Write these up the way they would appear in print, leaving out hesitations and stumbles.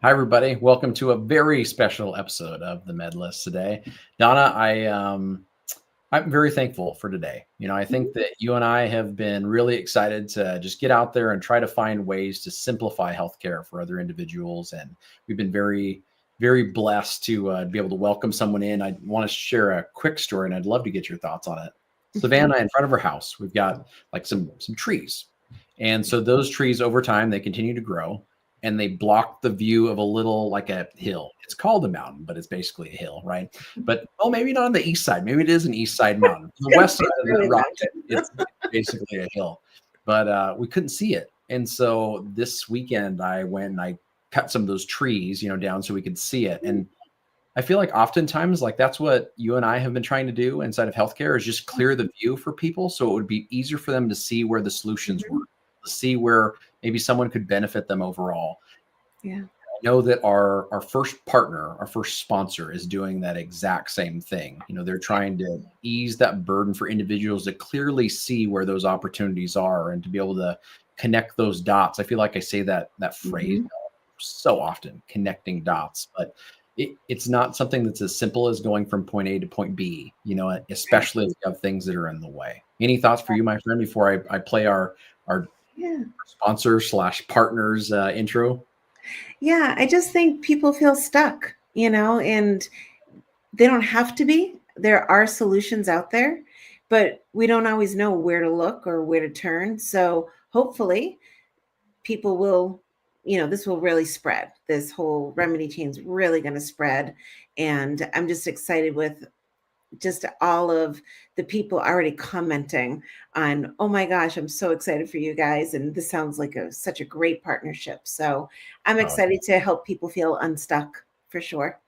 Hi, everybody. Welcome to a very special episode of the Med List today. Donna, I'm very thankful for today. I think that you and I have been really excited to just get out there and try to find ways to simplify healthcare for other individuals. And we've been very, very blessed to be able to welcome someone in. I want to share a quick story, and I'd love to get your thoughts on it. Savannah, in front of her house, we've got like some trees. And so those trees over time, they continue to grow and they block the view of a little like a hill. It's called a mountain, but it's basically a hill, right? But maybe not on the east side. Maybe it is an east side mountain. The west side of the rock, it's basically a hill. But we couldn't see it. And so this weekend I went and I cut some of those trees, down so we could see it. And I feel like oftentimes like that's what you and I have been trying to do inside of healthcare is just clear the view for people so it would be easier for them to see where the solutions were, to see where maybe someone could benefit them overall. Yeah. I know that our first partner, our first sponsor is doing that exact same thing. They're trying to ease that burden for individuals to clearly see where those opportunities are and to be able to connect those dots. I feel like I say that phrase so often, connecting dots, but it's not something that's as simple as going from point A to point B, especially if you have things that are in the way. Any thoughts for you, my friend, before I play our sponsor / partners intro? Yeah, I just think people feel stuck, and they don't have to be. There are solutions out there, but we don't always know where to look or where to turn. So hopefully people will, this will really spread. This whole RemediChain is really going to spread. And I'm just excited with just all of the people already commenting on, oh my gosh, I'm so excited for you guys. And this sounds like such a great partnership. So I'm excited to help people feel unstuck for sure.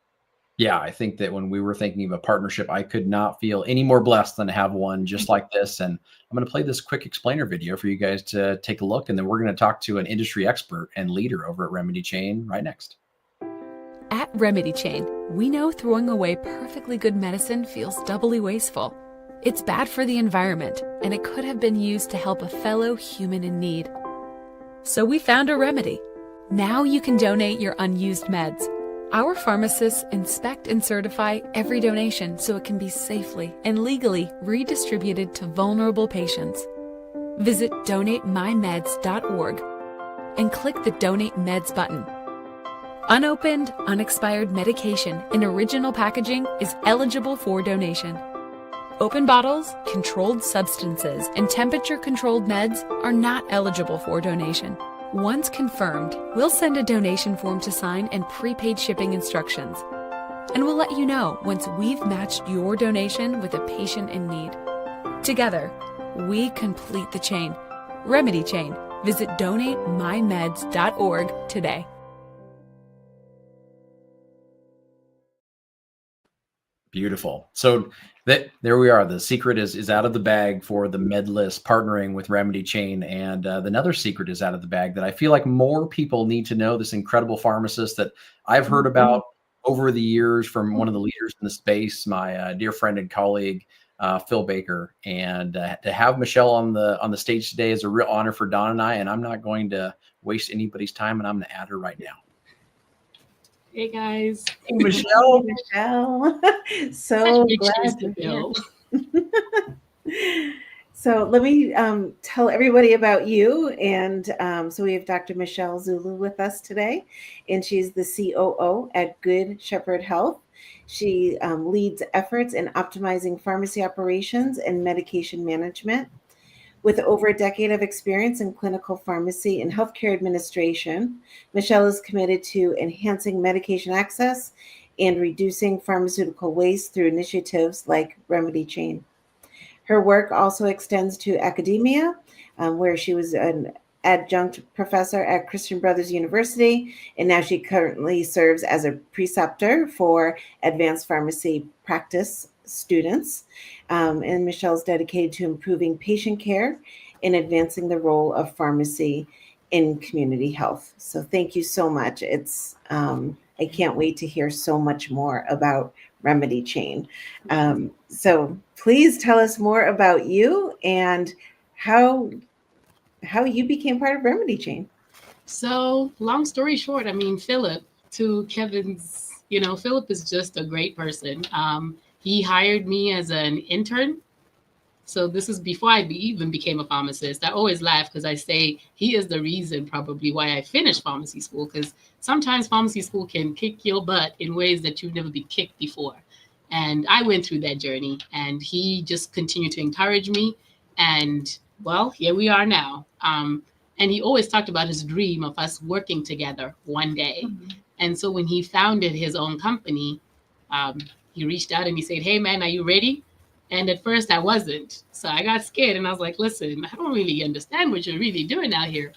Yeah, I think that when we were thinking of a partnership, I could not feel any more blessed than to have one just like this. And I'm going to play this quick explainer video for you guys to take a look. And then we're going to talk to an industry expert and leader over at RemediChain right next. At RemediChain, we know throwing away perfectly good medicine feels doubly wasteful. It's bad for the environment, and it could have been used to help a fellow human in need. So we found a remedy. Now you can donate your unused meds. Our pharmacists inspect and certify every donation so it can be safely and legally redistributed to vulnerable patients. Visit donatemymeds.org and click the Donate Meds button. Unopened, unexpired medication in original packaging is eligible for donation. Open bottles, controlled substances, and temperature-controlled meds are not eligible for donation. Once confirmed, we'll send a donation form to sign and prepaid shipping instructions. And we'll let you know once we've matched your donation with a patient in need. Together, we complete the chain. RemediChain. Visit donatemymeds.org today. Beautiful. So there we are. The secret is out of the bag for the MedList partnering with RemediChain. And another secret is out of the bag that I feel like more people need to know. This incredible pharmacist that I've heard about over the years from one of the leaders in the space, my dear friend and colleague, Phil Baker. And to have Michelle on the stage today is a real honor for Don and I. And I'm not going to waste anybody's time, and I'm going to add her right now. Hey guys. Hey, Michelle. Michelle. So glad to hear. So let me tell everybody about you. And so we have Dr. Michell Zulu with us today, and she's the COO at Good Shepherd Health. She leads efforts in optimizing pharmacy operations and medication management. With over a decade of experience in clinical pharmacy and healthcare administration, Michelle is committed to enhancing medication access and reducing pharmaceutical waste through initiatives like RemediChain. Her work also extends to academia, where she was an adjunct professor at Christian Brothers University, and now she currently serves as a preceptor for advanced pharmacy practice students. And Michelle's dedicated to improving patient care and advancing the role of pharmacy in community health. So thank you so much. It's I can't wait to hear so much more about RemediChain. So please tell us more about you and how you became part of RemediChain. So long story short, Philip to Kevin's, Philip is just a great person. He hired me as an intern. So this is before I even became a pharmacist. I always laugh because I say he is the reason probably why I finished pharmacy school, because sometimes pharmacy school can kick your butt in ways that you've never been kicked before. And I went through that journey, and he just continued to encourage me. And well, here we are now. And he always talked about his dream of us working together one day. Mm-hmm. And so when he founded his own company, he reached out and he said, "Hey, man, are you ready?" And at first I wasn't. So I got scared and I was like, "Listen, I don't really understand what you're really doing out here."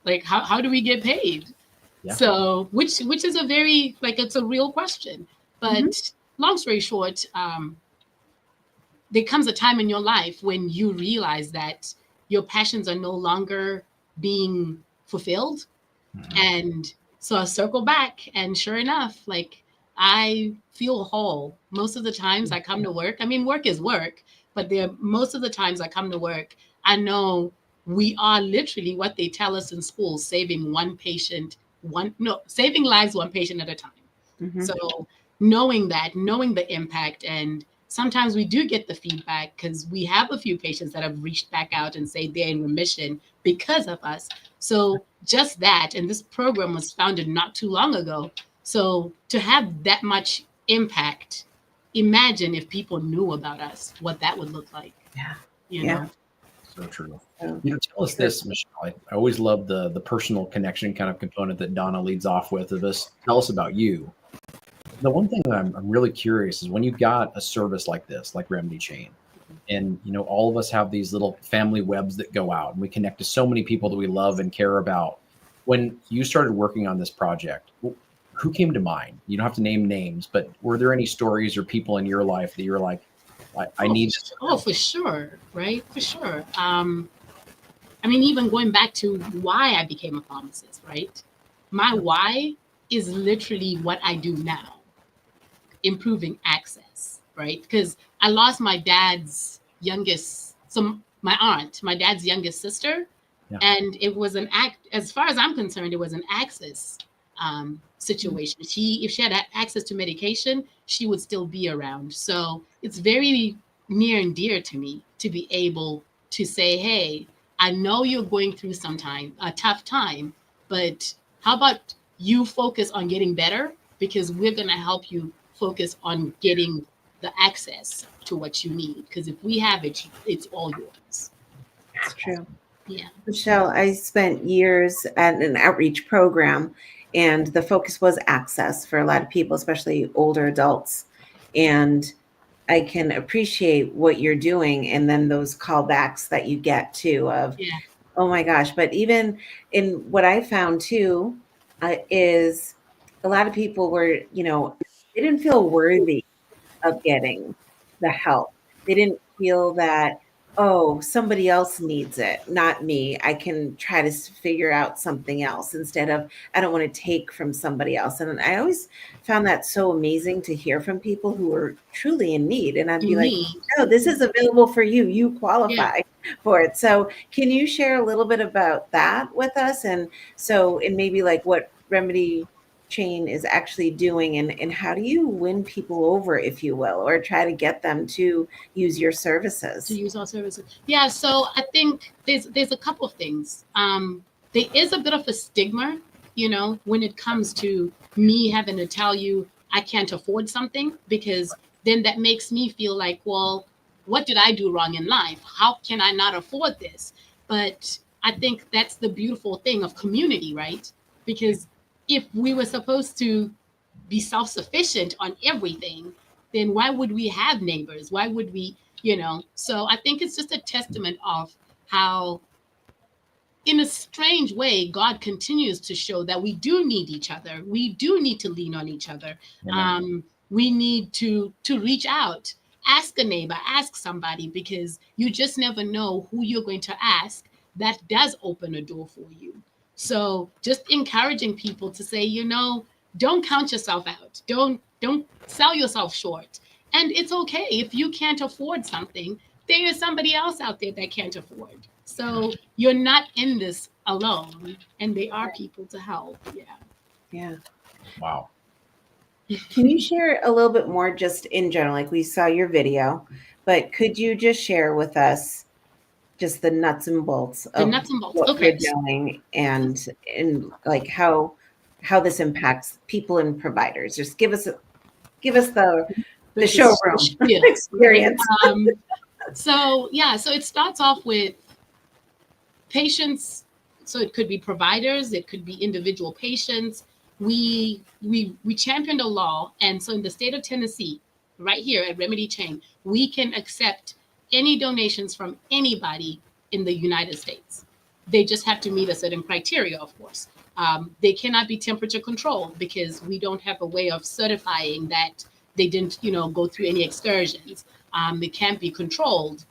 Like how do we get paid? Yeah. So which is a very, it's a real question. But long story short, there comes a time in your life when you realize that your passions are no longer being fulfilled. Mm-hmm. And so I circle back, and sure enough, I feel whole. Most of the times I come to work, work is work, but most of the times I come to work, I know we are literally what they tell us in school, saving lives one patient at a time. Mm-hmm. So knowing the impact, and sometimes we do get the feedback because we have a few patients that have reached back out and say they're in remission because of us. So just that, and this program was founded not too long ago. So to have that much impact, imagine if people knew about us, what that would look like. Yeah. You know? So true. Tell us this, Michelle. I always love the personal connection kind of component that Donna leads off with of this. Tell us about you. The one thing that I'm really curious is when you got a service like this, like RemediChain, and all of us have these little family webs that go out, and we connect to so many people that we love and care about. When you started working on this project, who came to mind? You don't have to name names, but were there any stories or people in your life that you're like, I need this? Oh, for sure. Right. For sure. Even going back to why I became a pharmacist, right? My why is literally what I do now, improving access, right? Because I lost my dad's youngest, my dad's youngest sister. Yeah. And it was as far as I'm concerned, it was an access situation. If she had access to medication, she would still be around. So it's very near and dear to me to be able to say, "Hey, I know you're going through a tough time, but how about you focus on getting better? Because we're going to help you focus on getting the access to what you need. Because if we have it, it's all yours." That's true. Yeah. Michelle, I spent years at an outreach program, and the focus was access for a lot of people, especially older adults. And I can appreciate what you're doing, and then those callbacks that you get too of, oh my gosh. But even in what I found too, is a lot of people were, they didn't feel worthy of getting the help. They didn't feel that, oh, somebody else needs it, not me. I can try to figure out something else instead of, I don't want to take from somebody else. And I always found that so amazing to hear from people who are truly in need. And I'd be like, no, this is available for you. You qualify for it. So can you share a little bit about that with us? And maybe what RemediChain is actually doing, and how do you win people over, if you will, or try to get them to use your services? To use our services. Yeah, so I think there's a couple of things. There is a bit of a stigma, when it comes to me having to tell you I can't afford something, because then that makes me feel like, well, what did I do wrong in life? How can I not afford this? But I think that's the beautiful thing of community, right? Because if we were supposed to be self-sufficient on everything, then why would we have neighbors? Why would we, So I think it's just a testament of how, in a strange way, God continues to show that we do need each other. We do need to lean on each other. We need to reach out, ask a neighbor, ask somebody, because you just never know who you're going to ask that does open a door for you. So just encouraging people to say, don't count yourself out. Don't sell yourself short. And it's okay if you can't afford something. There is somebody else out there that can't afford. So you're not in this alone, and they are people to help. Yeah. Wow. Can you share a little bit more just in general? Like we saw your video, but could you just share with us just the nuts and bolts The of nuts and bolts. what you're Okay. doing and like how this impacts people and providers? Just give us the showroom experience. So it starts off with patients. So it could be providers, it could be individual patients. We championed a law, and so in the state of Tennessee, right here at RemediChain, we can accept any donations from anybody in the United States. They just have to meet a certain criteria, of course. They cannot be temperature controlled because we don't have a way of certifying that they didn't, go through any excursions. It can't be controlled.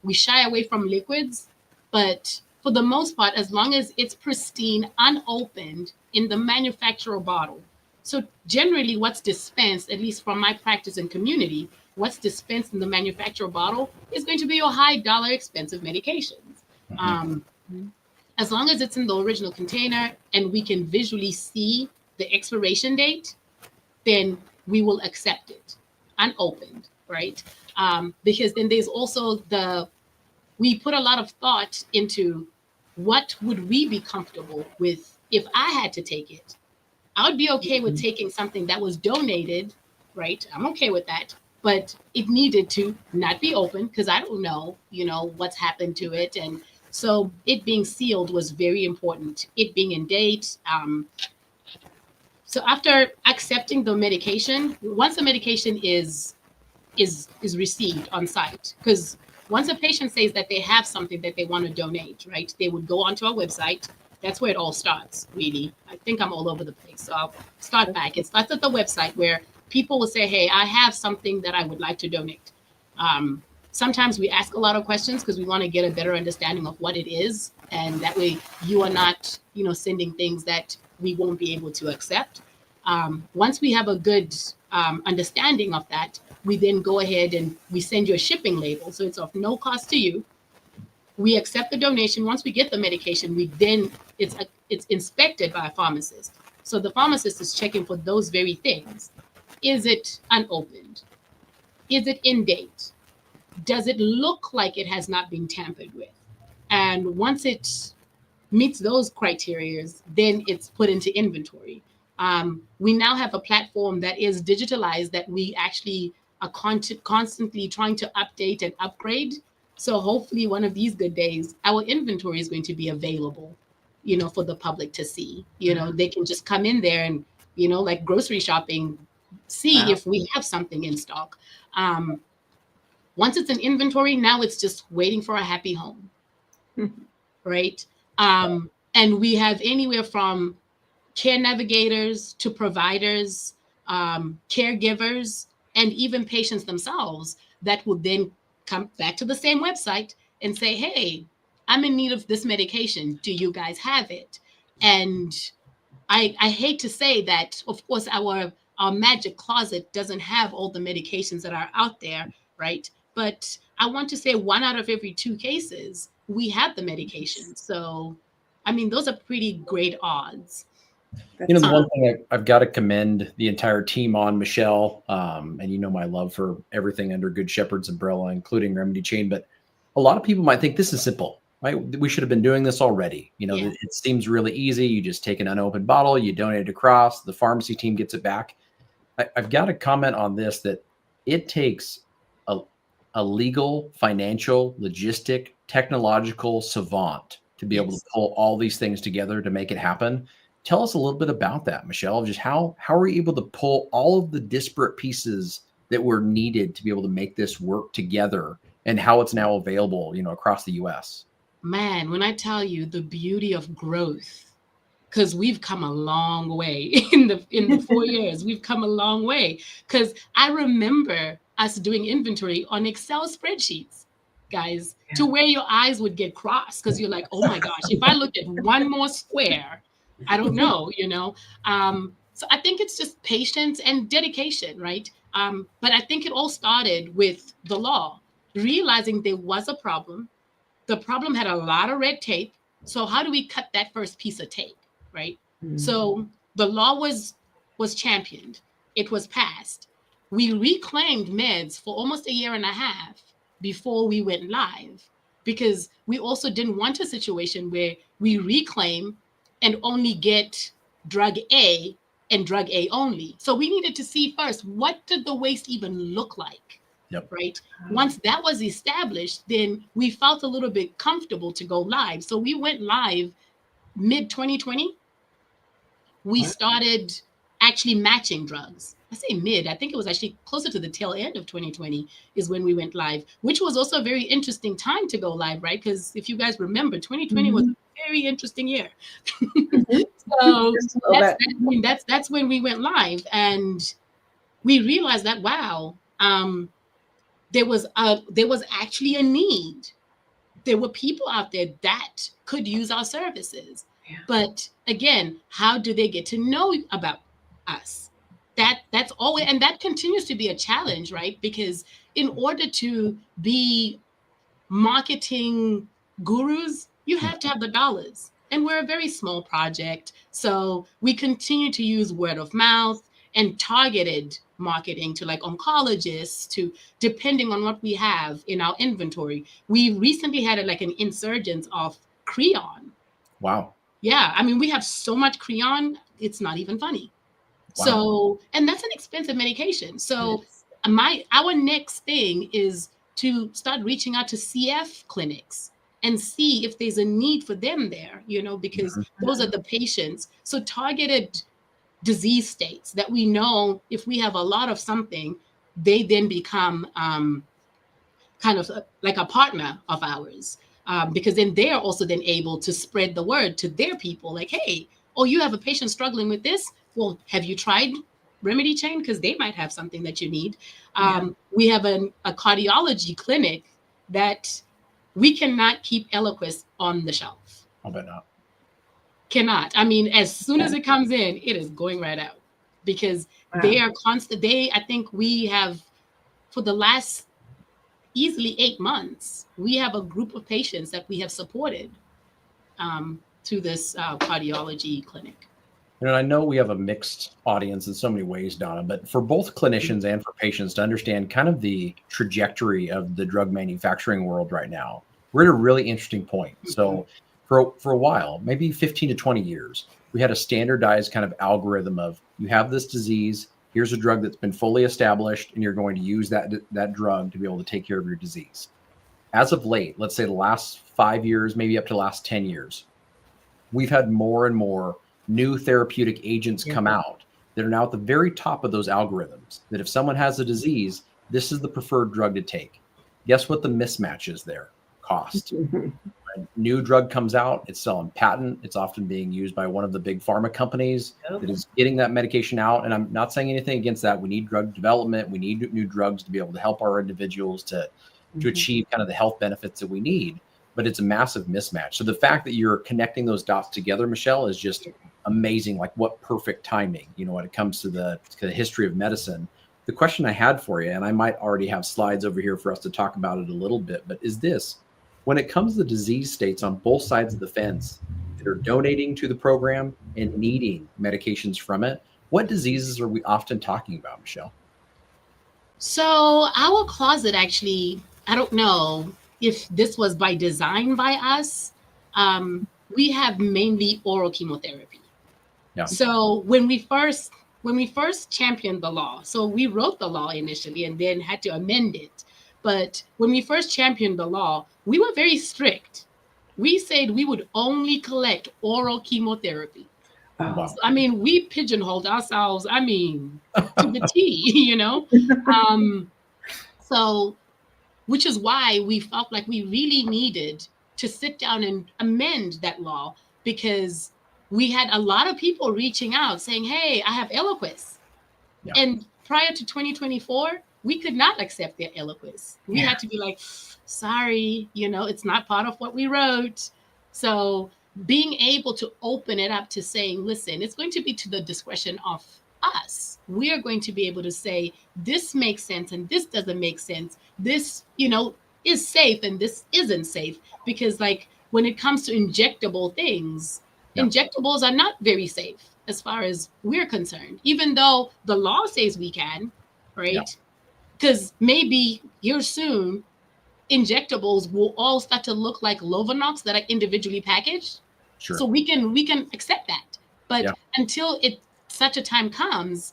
We shy away from liquids, but for the most part, as long as it's pristine, unopened in the manufacturer bottle. So generally what's dispensed, at least from my practice and community, what's dispensed in the manufacturer bottle is going to be your high dollar expensive medications. As long as it's in the original container and we can visually see the expiration date, then we will accept it unopened, right? Because then there's also we put a lot of thought into what would we be comfortable with if I had to take it. I would be okay with taking something that was donated, right? I'm okay with that, but it needed to not be open because I don't know, what's happened to it. And so it being sealed was very important, it being in date. So after accepting the medication, once the medication is received on site, because once a patient says that they have something that they want to donate, right, they would go onto our website. That's where it all starts, really. I think I'm all over the place, so I'll start back. It starts at the website where people will say, hey, I have something that I would like to donate. Sometimes we ask a lot of questions because we want to get a better understanding of what it is, and that way you are not, sending things that we won't be able to accept. Once we have a good understanding of that, we then go ahead and we send you a shipping label. So it's of no cost to you. We accept the donation. Once we get the medication, it's inspected by a pharmacist. So the pharmacist is checking for those very things. Is it unopened? Is it in date? Does it look like it has not been tampered with? And once it meets those criteria, then it's put into inventory. We now have a platform that is digitalized that we actually are constantly trying to update and upgrade. So hopefully one of these good days, our inventory is going to be available, for the public to see. They can just come in there and, like grocery shopping, see if we have something in stock. Once it's in inventory, now it's just waiting for a happy home, right? And we have anywhere from care navigators to providers, caregivers, and even patients themselves that will then come back to the same website and say, hey, I'm in need of this medication. Do you guys have it? And I hate to say that, of course, our magic closet doesn't have all the medications that are out there, right? But I want to say 1 out of every 2 cases, we have the medication. So, I mean, those are pretty great odds. The one thing I've got to commend the entire team on, Michelle, and my love for everything under Good Shepherd's umbrella, including RemediChain, but a lot of people might think this is simple, right? We should have been doing this already. It seems really easy. You just take an unopened bottle, you donate it across, the pharmacy team gets it back. I've got to comment on this, that it takes a legal, financial, logistic, technological savant to be able to pull all these things together to make it happen. Tell us a little bit about that, Michelle. Just how are you able to pull all of the disparate pieces that were needed to be able to make this work together, and how it's now available, across the U.S.? Man, when I tell you the beauty of growth, because we've come a long way in the 4 years, we've come a long way. Because I remember us doing inventory on Excel spreadsheets, guys, to where your eyes would get crossed because you're like, oh my gosh, if I looked at one more square, I don't know, So I think it's just patience and dedication, right? But I think it all started with the law, realizing there was a problem. The problem had a lot of red tape. So how do we cut that first piece of tape, right? Mm. So the law was championed. It was passed. We reclaimed meds for almost a year and a half before we went live, because we also didn't want a situation where we reclaim and only get drug A and drug A only. So we needed to see first, what did the waste even look like? Yep. Right. Once that was established, then we felt a little bit comfortable to go live. So we went live mid 2020. We started actually matching drugs. I say mid, I think it was actually closer to the tail end of 2020 is when we went live, which was also a very interesting time to go live, right? Because if you guys remember, 2020 was a very interesting year. So that's when we went live, and we realized that, wow, there was actually a need. There were people out there that could use our services. Yeah. But again, how do they get to know about us? That's always, and that continues to be a challenge, right? Because in order to be marketing gurus, you have to have the dollars. And we're a very small project. So we continue to use word of mouth and targeted marketing to like oncologists, to depending on what we have in our inventory. We recently had like an insurgence of Creon. Wow. Yeah. I mean, we have so much Creon, it's not even funny. Wow. So, and that's an expensive medication. So our next thing is to start reaching out to CF clinics and see if there's a need for them there, because those are the patients. So targeted disease states that we know if we have a lot of something, they then become kind of like a partner of ours, because then they're also then able to spread the word to their people. Like, hey, oh, you have a patient struggling with this? Well, have you tried RemediChain? Because they might have something that you need. We have a cardiology clinic that we cannot keep Eliquis on the shelf. I bet not. Cannot. I mean, as soon as it comes in, it is going right out, because they are constant. I think we have, for the last easily 8 months, we have a group of patients that we have supported to this cardiology clinic. I know we have a mixed audience in so many ways, Donna, but for both clinicians and for patients to understand kind of the trajectory of the drug manufacturing world right now, we're at a really interesting point. So for a while, maybe 15 to 20 years, we had a standardized kind of algorithm of, you have this disease, here's a drug that's been fully established, and you're going to use that drug to be able to take care of your disease. As of late, let's say the last 5 years, maybe up to the last 10 years, we've had more and more new therapeutic agents come out that are now at the very top of those algorithms, that if someone has a disease, this is the preferred drug to take. Guess what the mismatch is there? Cost. A new drug comes out, it's still on patent. It's often being used by one of the big pharma companies that is getting that medication out. And I'm not saying anything against that. We need drug development. We need new drugs to be able to help our individuals to achieve kind of the health benefits that we need. But it's a massive mismatch. So the fact that you're connecting those dots together, Michelle, is just amazing. Like, what perfect timing, when it comes to the history of medicine. The question I had for you, and I might already have slides over here for us to talk about it a little bit, but is this: when it comes to disease states on both sides of the fence that are donating to the program and needing medications from it, what diseases are we often talking about, Michelle? So our closet, actually, I don't know if this was by design by us. We have mainly oral chemotherapy. Yeah. So when we first championed the law, so we wrote the law initially and then had to amend it. But when we first championed the law, we were very strict. We said we would only collect oral chemotherapy. Wow. So, I mean, we pigeonholed ourselves, to the T, So, which is why we felt like we really needed to sit down and amend that law, because we had a lot of people reaching out saying, hey, I have Eliquis. Yeah. And prior to 2024, we could not accept their Eliquis. We had to be like, sorry, it's not part of what we wrote. So being able to open it up to saying, listen, it's going to be to the discretion of us. We are going to be able to say, this makes sense and this doesn't make sense. This, is safe and this isn't safe. Because like when it comes to injectable things, injectables are not very safe as far as we're concerned, even though the law says we can, right? Because maybe here soon, injectables will all start to look like Lovenox that are individually packaged. Sure. So we can accept that. But Yeah. until such a time comes,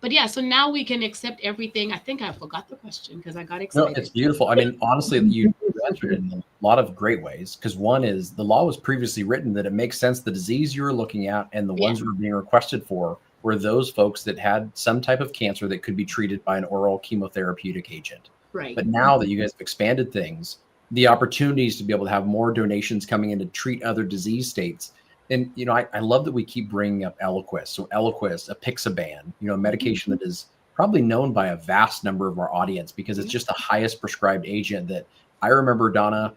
but yeah, so now we can accept everything. I think I forgot the question because I got No, excited. it's beautiful. I mean, honestly, you answered it in a lot of great ways. Because one is the law was previously written that it makes sense the disease you were looking at and the ones that were being requested for were those folks that had some type of cancer that could be treated by an oral chemotherapeutic agent. Right. But now that you guys have expanded things, the opportunities to be able to have more donations coming in to treat other disease states. And, I love that we keep bringing up Eliquis. So Eliquis, apixaban, a medication that is probably known by a vast number of our audience because it's just the highest prescribed agent that I remember, Donna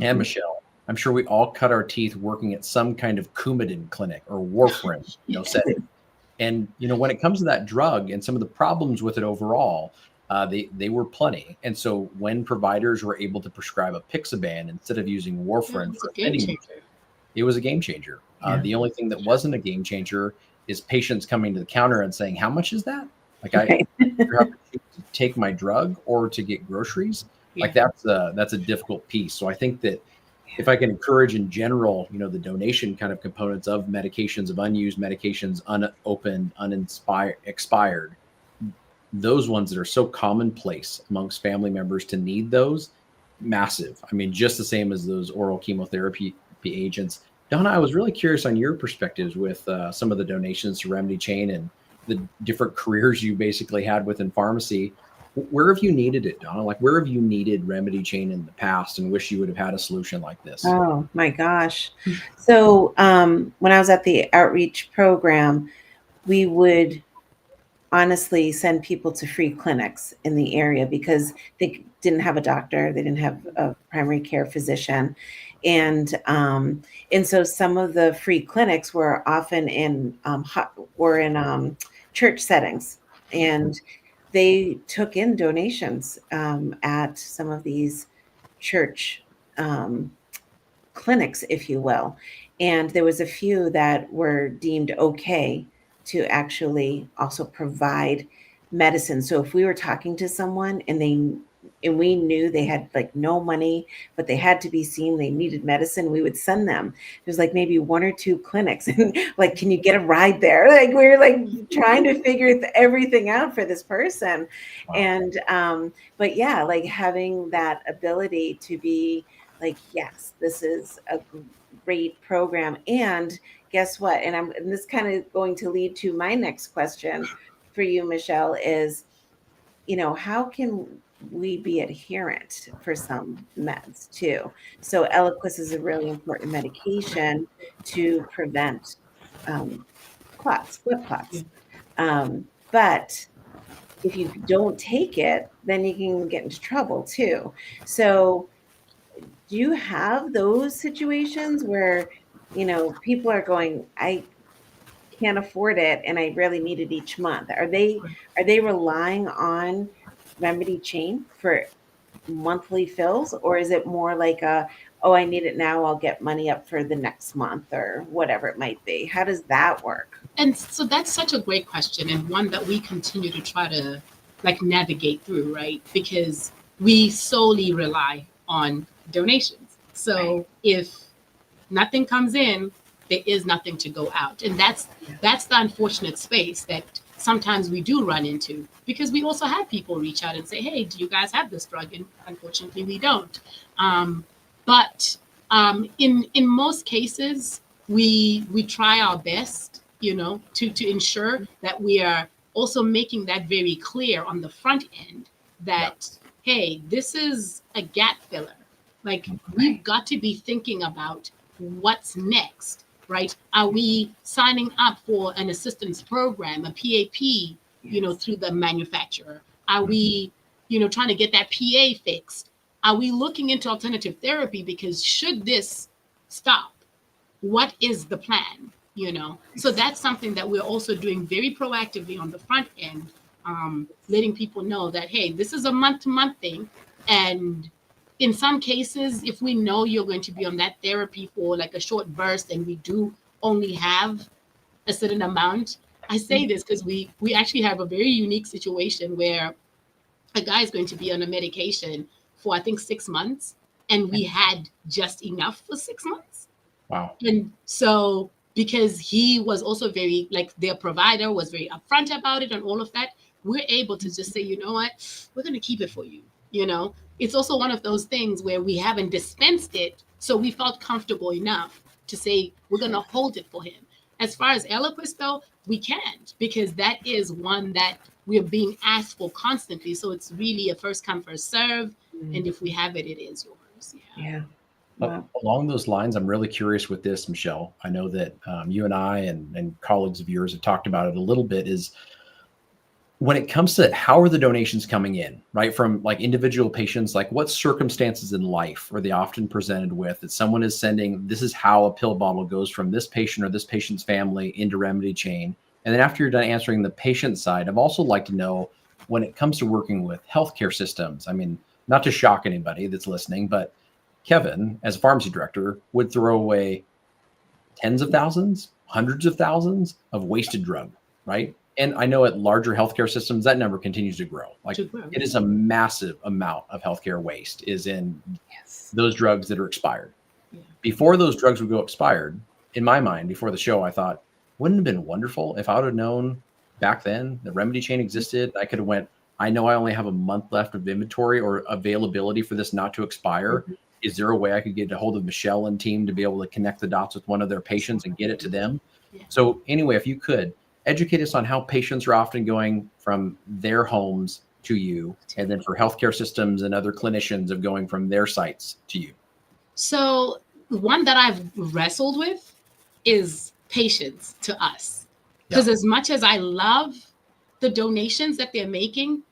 and Michelle. I'm sure we all cut our teeth working at some kind of Coumadin clinic or warfarin, setting. And, when it comes to that drug and some of the problems with it overall, they were plenty. And so when providers were able to prescribe apixaban instead of using warfarin for offending, it was a game changer. The only thing that wasn't a game changer is patients coming to the counter and saying, "How much is that?" Like I either have to take my drug or to get groceries. Like that's a difficult piece. So I think that if I can encourage in general, the donation kind of components of medications, of unused medications, unopened, expired, those ones that are so commonplace amongst family members to need those, massive. I mean, just the same as those oral chemotherapy agents. Donna, I was really curious on your perspectives with some of the donations to RemediChain and the different careers you basically had within pharmacy. Where have you needed it, Donna? Like, where have you needed RemediChain in the past and wish you would have had a solution like this? Oh my gosh. So when I was at the outreach program, we would honestly send people to free clinics in the area because they didn't have a doctor, they didn't have a primary care physician. And so some of the free clinics were often in church settings, and they took in donations at some of these church clinics, if you will. And there was a few that were deemed okay to actually also provide medicine. So if we were talking to someone and we knew they had like no money, but they had to be seen, they needed medicine, we would send them. There's like maybe one or two clinics and like, can you get a ride there? Like we're like trying to figure everything out for this person. Wow. And, but yeah, like having that ability to be like, yes, this is a great program. And guess what? And this kind of going to lead to my next question for you, Michelle, is, how can we be adherent for some meds too? So Eliquis is a really important medication to prevent blood clots. But if you don't take it, then you can get into trouble too. So do you have those situations where, people are going, I can't afford it and I really need it each month? Are they relying on RemediChain for monthly fills, or is it more like I need it now, I'll get money up for the next month or whatever it might be? How does that work? And so that's such a great question, and one that we continue to try to navigate through, right? Because we solely rely on donations. So if nothing comes in, there is nothing to go out. And that's the unfortunate space that sometimes we do run into, because we also have people reach out and say, hey, do you guys have this drug? And unfortunately we don't. But in most cases, we try our best, to ensure that we are also making that very clear on the front end that, hey, this is a gap filler. Like, we've got to be thinking about what's next, right? Are we signing up for an assistance program, a PAP, through the manufacturer? Are we, trying to get that PA fixed? Are we looking into alternative therapy? Because should this stop, what is the plan? So that's something that we're also doing very proactively on the front end, letting people know that, hey, this is a month-to-month thing, and in some cases, if we know you're going to be on that therapy for like a short burst and we do only have a certain amount, I say this because we actually have a very unique situation where a guy is going to be on a medication for I think 6 months, and we had just enough for 6 months. Wow. And so because he was also very, like, their provider was very upfront about it and all of that, we're able to just say, you know what, we're going to keep it for you. You know, it's also one of those things where we haven't dispensed it, so we felt comfortable enough to say we're going to hold it for him. As far as Eliquis, though, we can't, because that is one that we're being asked for constantly. So it's really a first come, first serve. And if we have it, it is yours. Yeah. Wow. Along those lines, I'm really curious with this, Michelle. I know that you and I and colleagues of yours have talked about it a little bit, is when it comes to how are the donations coming in, right? From like individual patients, like what circumstances in life are they often presented with that someone is sending, this is how a pill bottle goes from this patient or this patient's family into RemediChain. And then after you're done answering the patient side, I'd also like to know when it comes to working with healthcare systems. I mean, not to shock anybody that's listening, but Kevin, as a pharmacy director, would throw away tens of thousands, hundreds of thousands of wasted drug, right? And I know at larger healthcare systems, that number continues to grow. Like it is a massive amount of healthcare waste is in those drugs that are expired. Yeah. Before those drugs would go expired, in my mind, before the show, I thought, wouldn't it have been wonderful if I would have known back then the RemediChain existed? I could have went, I know I only have a month left of inventory or availability for this not to expire. Mm-hmm. Is there a way I could get a hold of Michelle and team to be able to connect the dots with one of their patients and get it to them? Yeah. So anyway, if you could educate us on how patients are often going from their homes to you, and then for healthcare systems and other clinicians of going from their sites to you. So one that I've wrestled with is patients to us. Because as much as I love the donations that they're making,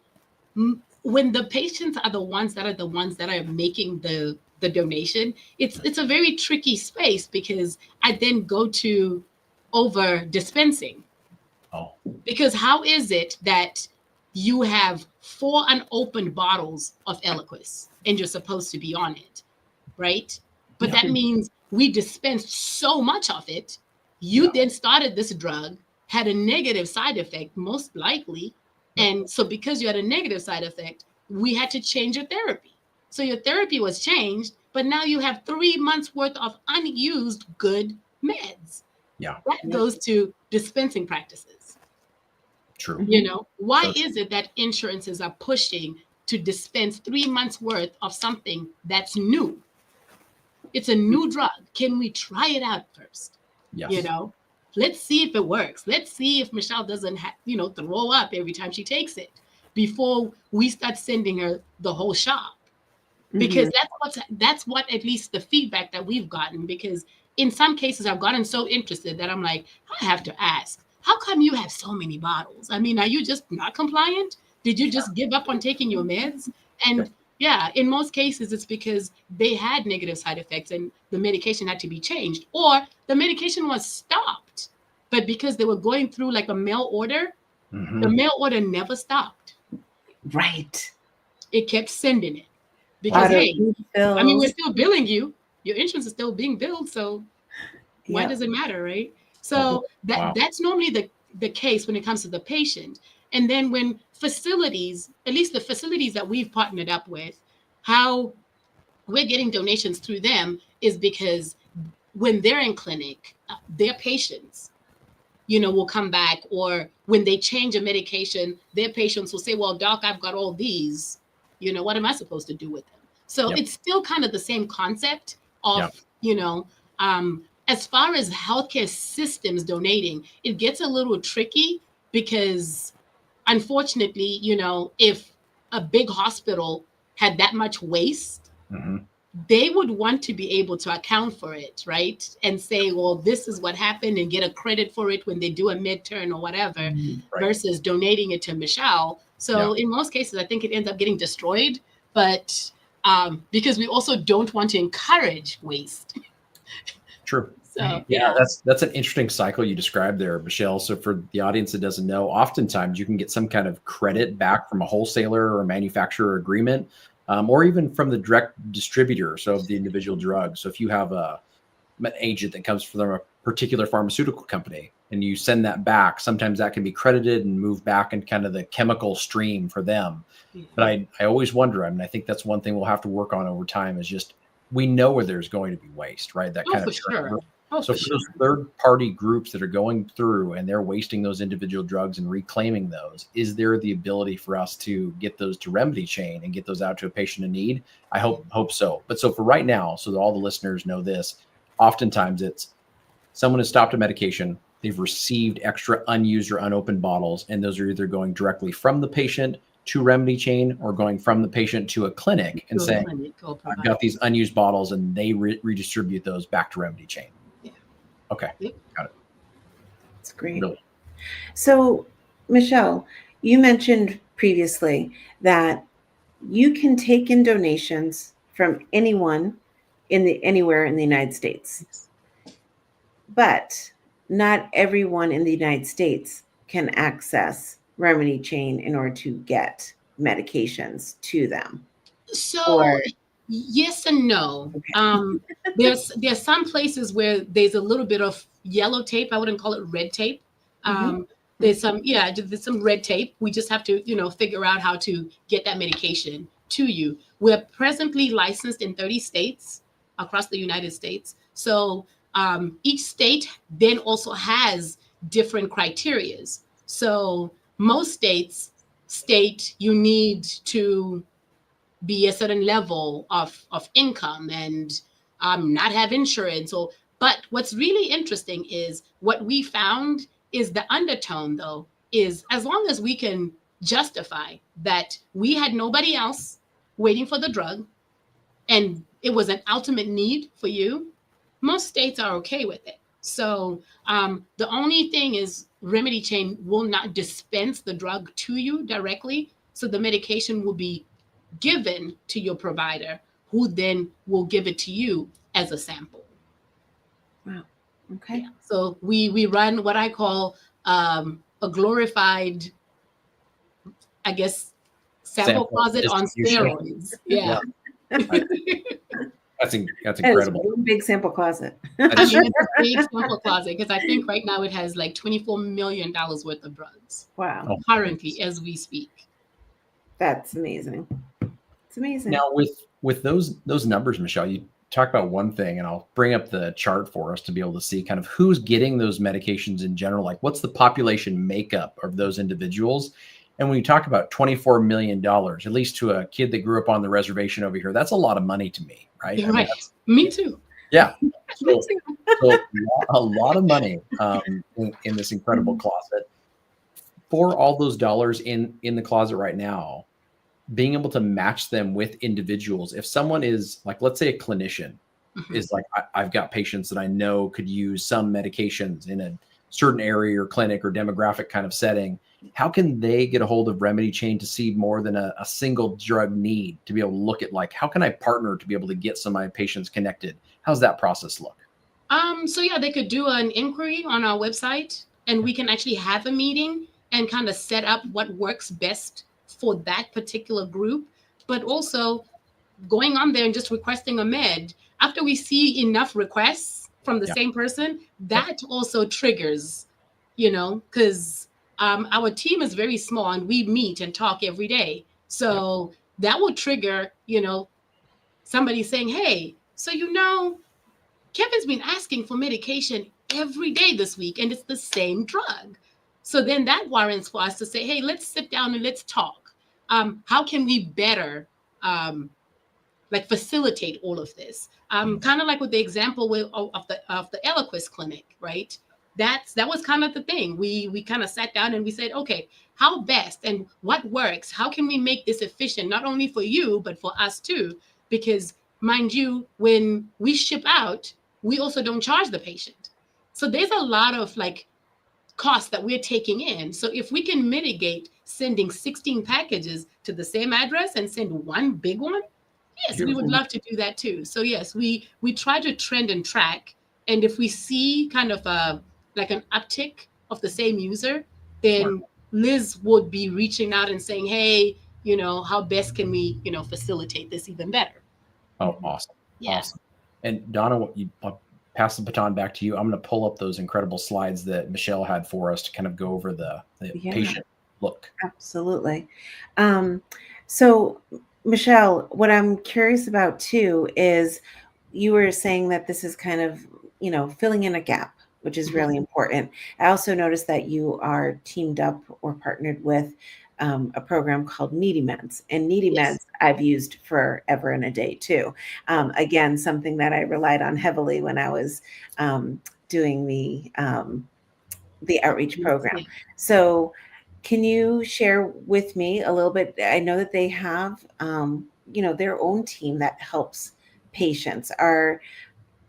when the patients are the ones that are making the donation, it's a very tricky space, because I then go to over dispensing. Oh. Because how is it that you have 4 unopened bottles of Eliquis and you're supposed to be on it, right? But that means we dispensed so much of it. You then started this drug, had a negative side effect, most likely. And so because you had a negative side effect, we had to change your therapy. So your therapy was changed, but now you have 3 months worth of unused good meds. Yeah. That goes to dispensing practices. True. You know, why is it that insurances are pushing to dispense 3 months worth of something that's new? It's a new drug. Can we try it out first? Yes. You know, let's see if it works. Let's see if Michelle doesn't throw up every time she takes it before we start sending her the whole shop. Because that's what at least the feedback that we've gotten, because in some cases I've gotten so interested that I'm like, I have to ask, how come you have so many bottles? I mean, are you just not compliant? Did you just give up on taking your meds? And in most cases, it's because they had negative side effects and the medication had to be changed, or the medication was stopped. But because they were going through like a mail order, the mail order never stopped. Right. It kept sending it. Because, I mean, we're still billing you. Your insurance is still being billed. So why does it matter, right? So that's normally the case when it comes to the patient. And then when facilities, at least the facilities that we've partnered up with, how we're getting donations through them is because when they're in clinic, their patients, will come back, or when they change a medication, their patients will say, well, doc, I've got all these, what am I supposed to do with them? So it's still kind of the same concept of, as far as healthcare systems donating, it gets a little tricky because unfortunately, if a big hospital had that much waste, they would want to be able to account for it, right? And say, well, this is what happened, and get a credit for it when they do a midterm or whatever, versus donating it to Michelle. So in most cases, I think it ends up getting destroyed, but because we also don't want to encourage waste. True. So, that's an interesting cycle you described there, Michelle. So for the audience that doesn't know, oftentimes you can get some kind of credit back from a wholesaler or a manufacturer agreement, or even from the direct distributor, so of the individual drug. So if you have an agent that comes from a particular pharmaceutical company and you send that back, sometimes that can be credited and moved back in kind of the chemical stream for them. But I always wonder, I mean, I think that's one thing we'll have to work on over time is just, we know where there's going to be waste, right? That kind of sure. So for those third party groups that are going through and they're wasting those individual drugs and reclaiming those, is there the ability for us to get those to RemediChain and get those out to a patient in need? I hope so. But so for right now, so that all the listeners know this, oftentimes it's someone has stopped a medication, they've received extra unused or unopened bottles, and those are either going directly from the patient to RemediChain or going from the patient to a clinic and saying, I've got these unused bottles, and they redistribute those back to RemediChain. Okay, got it. That's great. Really? So, Michelle, you mentioned previously that you can take in donations from anyone anywhere in the United States, but not everyone in the United States can access RemediChain in order to get medications to them. So yes and no. Okay. There's some places where there's a little bit of yellow tape. I wouldn't call it red tape. There's some red tape. We just have to, figure out how to get that medication to you. We're presently licensed in 30 states across the United States. So each state then also has different criterias. So most states state you need to be a certain level of income and not have insurance. But what's really interesting is what we found is the undertone, though, is as long as we can justify that we had nobody else waiting for the drug and it was an ultimate need for you, most states are okay with it. So the only thing is RemediChain will not dispense the drug to you directly. So the medication will be given to your provider, who then will give it to you as a sample. Wow. Okay. Yeah. So we run what I call a glorified, I guess, sample closet on steroids. Yeah. That's incredible. That is a big sample closet. It's a big sample closet because I think right now it has like $24 million worth of drugs. Wow. Currently, as we speak. That's amazing. It's amazing. Now with those numbers, Michelle, you talk about one thing, and I'll bring up the chart for us to be able to see kind of who's getting those medications in general. Like, what's the population makeup of those individuals? And when you talk about $24 million, at least to a kid that grew up on the reservation over here, that's a lot of money to me, right? Yeah, right. Me too. Yeah. So a lot of money in this incredible closet. For all those dollars in the closet right now, being able to match them with individuals. If someone is like, let's say a clinician is like, I've got patients that I know could use some medications in a certain area or clinic or demographic kind of setting, how can they get a hold of RemediChain to see more than a single drug need, to be able to look at like, how can I partner to be able to get some of my patients connected? How's that process look? So yeah, they could do an inquiry on our website, and we can actually have a meeting and kind of set up what works best for that particular group. But also going on there and just requesting a med, after we see enough requests from the same person, that also triggers, because our team is very small and we meet and talk every day. So that will trigger, somebody saying, hey, so Kevin's been asking for medication every day this week and it's the same drug. So then that warrants for us to say, hey, let's sit down and let's talk. How can we better facilitate all of this? Kind of like with the example of the Eliquis clinic, right? That was kind of the thing. We kind of sat down and we said, okay, how best and what works? How can we make this efficient, not only for you, but for us too? Because mind you, when we ship out, we also don't charge the patient. So there's a lot of costs that we're taking in. So if we can mitigate sending 16 packages to the same address and send one big one, yes, we would love to do that too. So yes, we try to trend and track. And if we see kind of an uptick of the same user, then Liz would be reaching out and saying, hey, how best can we, facilitate this even better. Oh, awesome. Yeah. Awesome. And Donna, I'll pass the baton back to you. I'm going to pull up those incredible slides that Michelle had for us to kind of go over the patient look. Absolutely. So, Michelle, what I'm curious about too is you were saying that this is kind of, filling in a gap, which is really important. I also noticed that you are teamed up or partnered with a program called Needy Meds. And Needy Yes. Meds I've used forever and a day too. Again, something that I relied on heavily when I was doing the outreach program. Yeah. So can you share with me a little bit? I know that they have, their own team that helps patients. Are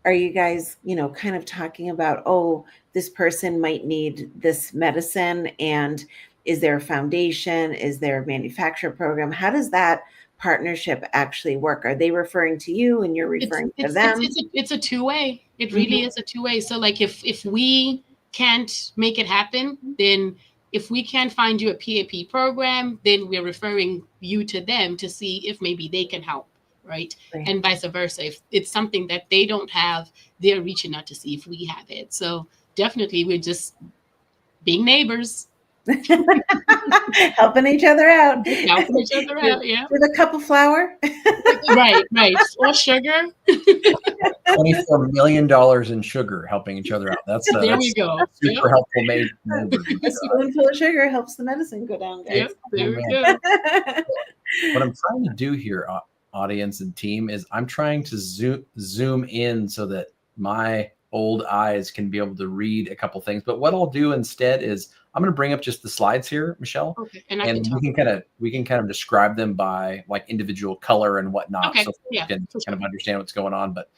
you guys, kind of talking about, oh, this person might need this medicine, and is there a foundation? Is there a manufacturer program? How does that partnership actually work? Are they referring to you and you're referring to them? It's a two-way. It really is a two-way. So like if we can't make it happen, then if we can't find you a PAP program, then we're referring you to them to see if maybe they can help, right? And vice versa. If it's something that they don't have, they're reaching out to see if we have it. So definitely we're just being neighbors. Helping each other out. Helping each other out, yeah. With a cup of flour. Right. Or sugar. $24 million in sugar helping each other out. There we go. Super helpful made. A spoonful of sugar helps the medicine go down, guys. Yep, there we go. What I'm trying to do here, audience and team, is I'm trying to zoom in so that my old eyes can be able to read a couple things. But what I'll do instead is I'm going to bring up just the slides here, Michelle, and we can kind of describe them by like individual color and whatnot, okay. so you can kind of understand what's going on. But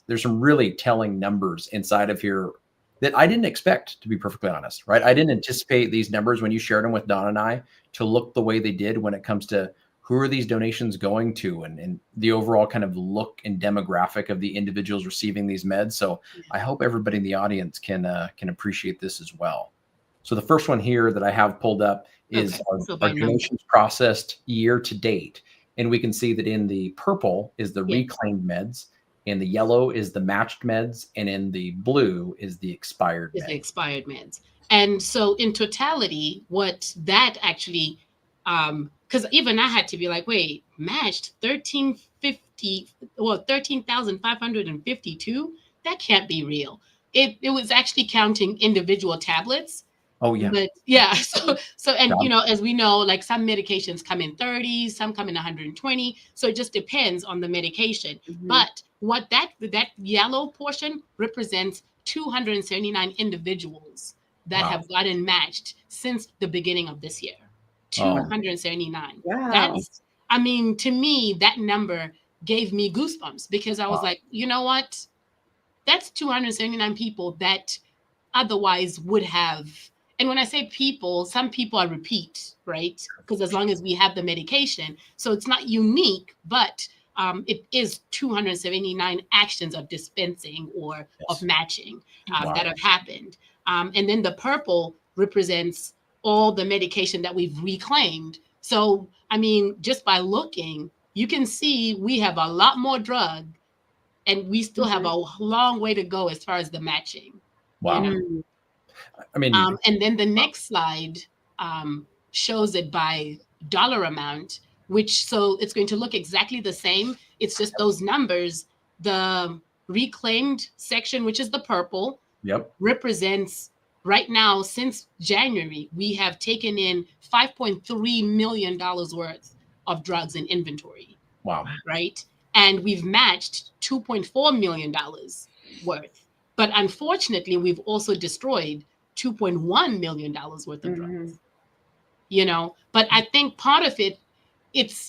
there's some really telling numbers inside of here that I didn't expect, to be perfectly honest, right? I didn't anticipate these numbers when you shared them with Don and I to look the way they did when it comes to who are these donations going to and the overall kind of look and demographic of the individuals receiving these meds. So I hope everybody in the audience can appreciate this as well. So the first one here that I have pulled up is our donations processed year to date. And we can see that in the purple is the reclaimed meds, in the yellow is the matched meds, and in the blue is the expired meds. And so in totality, what that actually, because even I had to be like, wait, matched 13,552? That can't be real. It was actually counting individual tablets. Oh yeah. But yeah, so and as we know, like some medications come in 30, some come in 120. So it just depends on the medication. But what that yellow portion represents 279 individuals that have gotten matched since the beginning of this year. 279. Wow. That's, I mean, to me, that number gave me goosebumps because I was like, you know what? That's 279 people that otherwise would have. And when I say people, some people are repeat, right? Because as long as we have the medication, so it's not unique, but it is 279 actions of dispensing or of matching that have happened. And then the purple represents all the medication that we've reclaimed. So, I mean, just by looking, you can see we have a lot more drug and we still have a long way to go as far as the matching. Wow. You know? I mean, and then the next slide shows it by dollar amount, so it's going to look exactly the same. It's just those numbers. The reclaimed section, which is the purple, represents right now, since January, we have taken in $5.3 million worth of drugs in inventory. Wow. Right? And we've matched $2.4 million worth. But unfortunately, we've also destroyed $2.1 million worth of drugs. But I think part of it,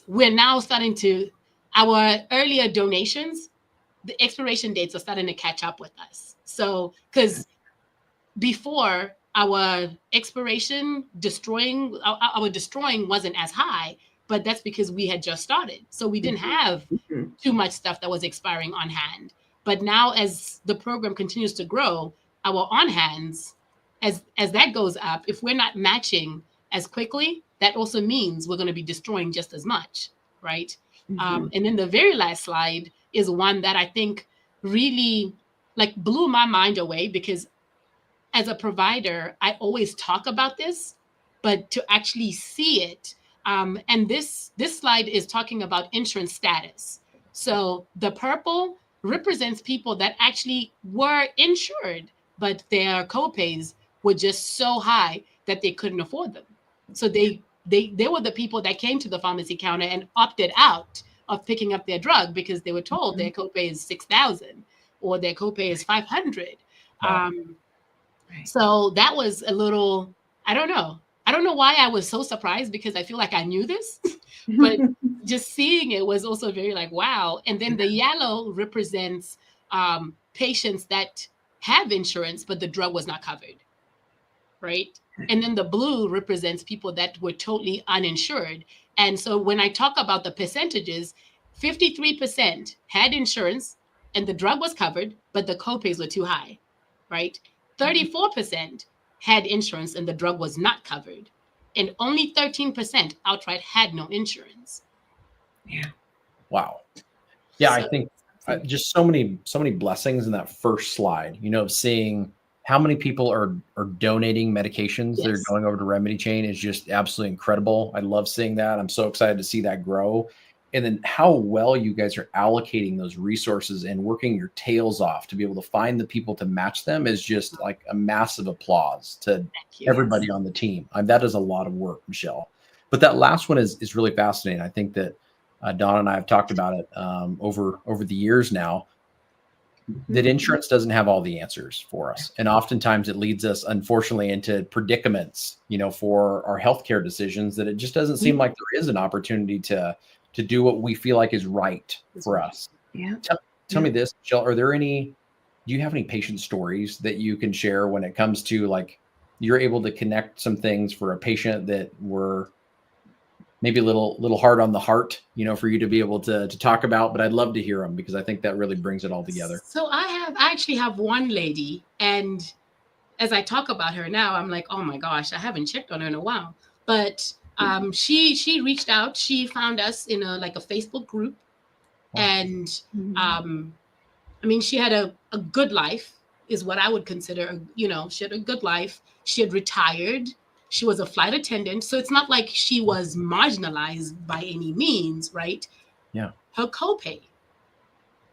we're now starting to, our earlier donations, the expiration dates are starting to catch up with us. So, because before our expiration our destroying wasn't as high, but that's because we had just started. So we didn't have too much stuff that was expiring on hand. But now as the program continues to grow, our on hands, as that goes up, if we're not matching as quickly, that also means we're going to be destroying just as much, right? And then the very last slide is one that I think really like blew my mind away, because as a provider, I always talk about this, but to actually see it, and this slide is talking about insurance status. So the purple represents people that actually were insured, but their copays were just so high that they couldn't afford them. So they were the people that came to the pharmacy counter and opted out of picking up their drug because they were told their copay is 6,000 or their copay is 500. Wow. So that was a little, I don't know. I don't know why I was so surprised, because I feel like I knew this, but just seeing it was also very like, wow. And then the yellow represents patients that have insurance, but the drug was not covered, right? And then the blue represents people that were totally uninsured. And so when I talk about the percentages, 53% had insurance and the drug was covered, but the copays were too high, right? 34% had insurance and the drug was not covered. And only 13% outright had no insurance. Yeah. Wow. Yeah, So, I think just so many blessings in that first slide, you know, of seeing how many people are donating medications that are yes. going over to RemediChain is just absolutely incredible. I love seeing that. I'm so excited to see that grow. And then how well you guys are allocating those resources and working your tails off to be able to find the people to match them is just like a massive applause to Thank you. everybody on the team. That is a lot of work, Michelle. But that last one is really fascinating. I think that Dawn and I have talked about it over the years now, that insurance doesn't have all the answers for us. And oftentimes it leads us, unfortunately, into predicaments, you know, for our healthcare decisions, that it just doesn't seem like there is an opportunity to do what we feel like is right for us. Yeah. Tell me this, Michelle, do you have any patient stories that you can share when it comes to like, you're able to connect some things for a patient that were maybe a little hard on the heart, you know, for you to be able to talk about, but I'd love to hear them because I think that really brings it all together. So I actually have one lady, and as I talk about her now, I'm like, oh my gosh, I haven't checked on her in a while. But she reached out. She found us in a Facebook group, and I mean, she had a good life, is what I would consider. You know, she had a good life. She had retired. She was a flight attendant, so it's not like she was marginalized by any means, right? Yeah. Her copay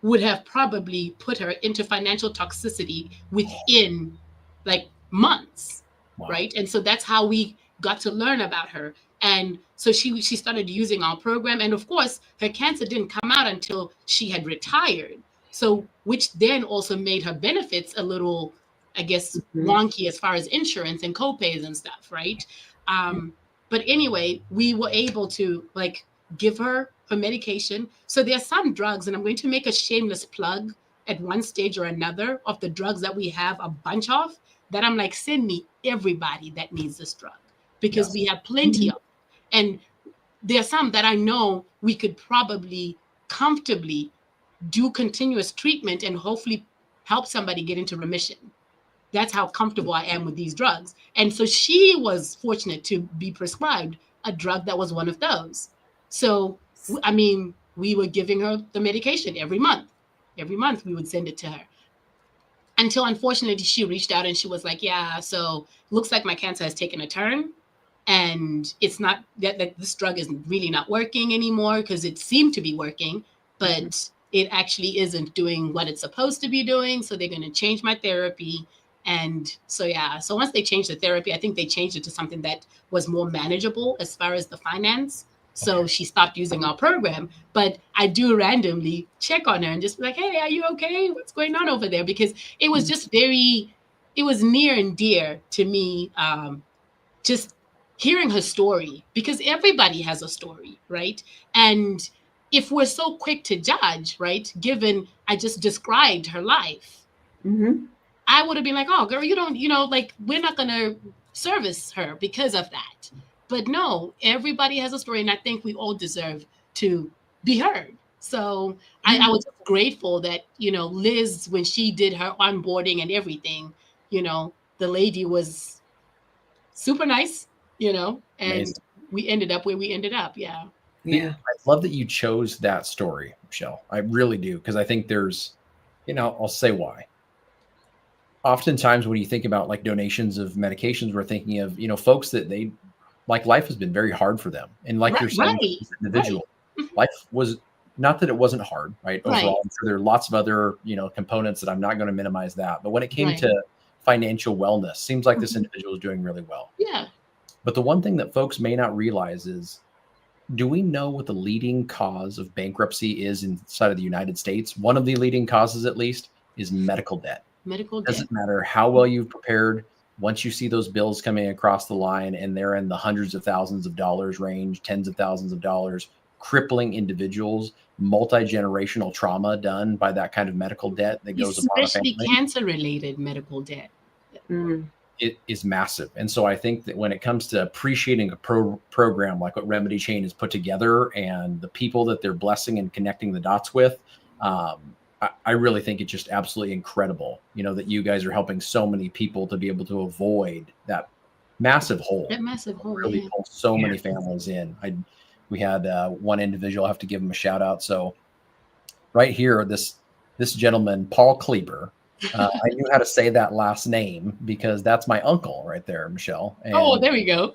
would have probably put her into financial toxicity within like months. Wow. Right? And so that's how we got to learn about her. And so she started using our program. And of course, her cancer didn't come out until she had retired. So, which then also made her benefits a little, I guess, wonky as far as insurance and copays and stuff, right? But anyway, we were able to like give her medication. So there are some drugs, and I'm going to make a shameless plug at one stage or another of the drugs that we have a bunch of, that I'm like, send me everybody that needs this drug, because we have plenty of. And there are some that I know we could probably comfortably do continuous treatment and hopefully help somebody get into remission. That's how comfortable I am with these drugs. And so she was fortunate to be prescribed a drug that was one of those. So, I mean, we were giving her the medication every month. Every month we would send it to her. Until unfortunately she reached out and she was like, yeah, so looks like my cancer has taken a turn. And it's not that this drug is really not working anymore, because it seemed to be working, but it actually isn't doing what it's supposed to be doing. So they're going to change my therapy. And so, yeah, so once they changed the therapy, I think they changed it to something that was more manageable as far as the finance. So she stopped using our program. But I do randomly check on her and just be like, hey, are you okay? What's going on over there? Because it was just it was near and dear to me, just hearing her story, because everybody has a story, right? And if we're so quick to judge, right, given I just described her life, I would have been like, oh, girl, you don't, like, we're not going to service her because of that. But no, everybody has a story, and I think we all deserve to be heard. So I was grateful that, Liz, when she did her onboarding and everything, the lady was super nice. and Amazing. we ended up where we ended up. Yeah. Yeah. I love that you chose that story, Michelle. I really do, because I think there's, I'll say why. Oftentimes when you think about like donations of medications, we're thinking of, folks that they like life has been very hard for them. And like you're saying, Right. as an individual, life was not that it wasn't hard, right? Overall, I'm sure there are lots of other, components that I'm not going to minimize that. But when it came to financial wellness, seems like this individual is doing really well. Yeah. But the one thing that folks may not realize is, do we know what the leading cause of bankruptcy is inside of the United States? One of the leading causes, at least, is medical debt. Medical debt. Doesn't matter how well you've prepared. Once you see those bills coming across the line and they're in the hundreds of thousands of dollars range, tens of thousands of dollars, crippling individuals, multi-generational trauma done by that kind of medical debt that goes upon a family. Especially cancer-related medical debt. It is massive. And so I think that when it comes to appreciating a program like what RemediChain has put together and the people that they're blessing and connecting the dots with, I really think it's just absolutely incredible, that you guys are helping so many people to be able to avoid that massive hole. That massive hole. Really pull so many families in. We had one individual, I have to give him a shout out. So right here, this gentleman, Paul Kleber, I knew how to say that last name because that's my uncle right there, Michelle. And there we go.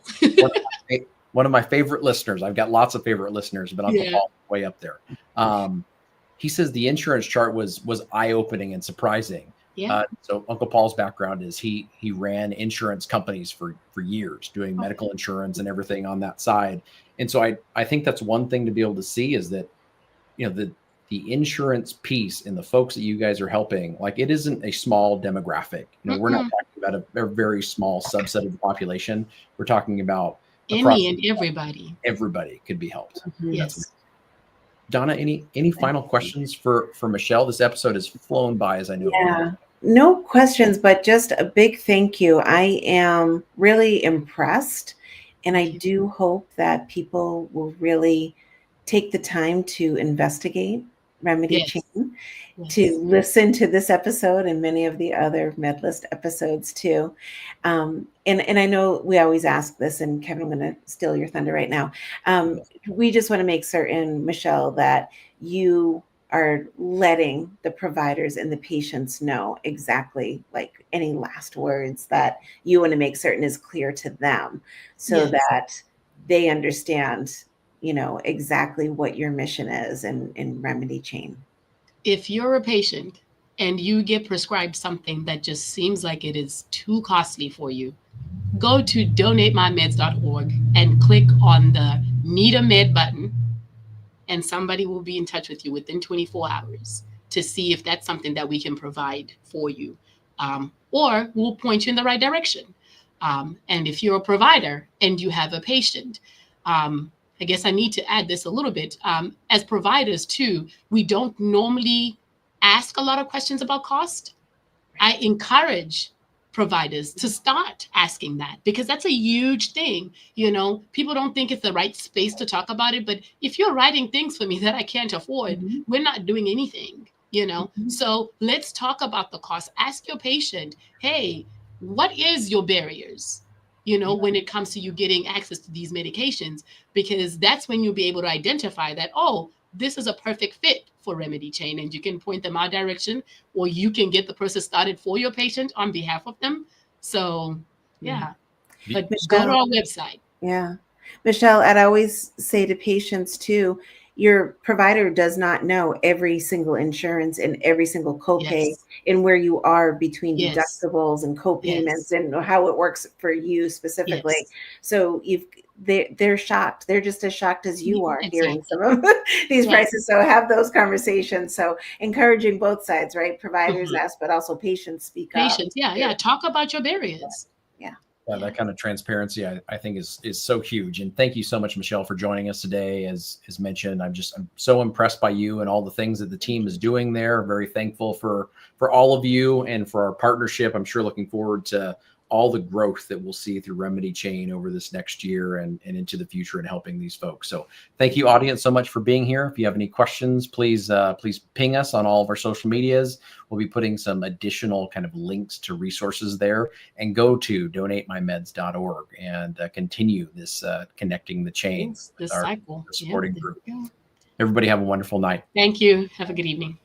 one of my favorite listeners. I've got lots of favorite listeners, but Uncle Paul way up there. He says the insurance chart was eye-opening and surprising. Yeah. So Uncle Paul's background is he ran insurance companies for years, doing medical insurance and everything on that side. And so I think that's one thing to be able to see is that, the insurance piece and the folks that you guys are helping, like it isn't a small demographic. We're not talking about a very small subset of the population. We're talking about any and everybody. Everybody could be helped. Yes. Donna, any final questions for Michelle? This episode has flown by, as I know. Yeah, no questions, but just a big thank you. I am really impressed, and I do hope that people will really take the time to investigate RemediChain, to listen to this episode and many of the other MedList episodes too. And I know we always ask this, and Kevin, I'm going to steal your thunder right now. We just want to make certain, Michelle, that you are letting the providers and the patients know exactly, like any last words that you want to make certain is clear to them so that they understand, exactly what your mission is in RemediChain. If you're a patient and you get prescribed something that just seems like it is too costly for you, go to donatemymeds.org and click on the Need a Med button, and somebody will be in touch with you within 24 hours to see if that's something that we can provide for you, or we'll point you in the right direction. And if you're a provider and you have a patient, I guess I need to add this a little bit. As providers too, we don't normally ask a lot of questions about cost. I encourage providers to start asking that because that's a huge thing. People don't think it's the right space to talk about it, but if you're writing things for me that I can't afford, we're not doing anything, So let's talk about the cost. Ask your patient, hey, what is your barriers? When it comes to you getting access to these medications, because that's when you'll be able to identify that, this is a perfect fit for RemediChain, and you can point them our direction, or you can get the process started for your patient on behalf of them. So, but go to our website. Yeah. Michelle, I'd always say to patients too, your provider does not know every single insurance and every single copay and where you are between deductibles and copayments and how it works for you specifically. So they're shocked. They're just as shocked as you are hearing some of these prices. So have those conversations. So encouraging both sides, right? Providers ask, but also patients speak up. Patients, talk about your barriers. Yeah, that kind of transparency, I think is so huge. And thank you so much, Michelle, for joining us today. As mentioned, I'm so impressed by you and all the things that the team is doing there. Very thankful for all of you and for our partnership. I'm sure looking forward to all the growth that we'll see through RemediChain over this next year and into the future and helping these folks. So thank you, audience, so much for being here. If you have any questions, please ping us on all of our social medias. We'll be putting some additional kind of links to resources there, and go to donatemymeds.org and continue this connecting the chains, This our cycle, supporting yeah. group. Everybody have a wonderful night. Thank you. Have a good evening.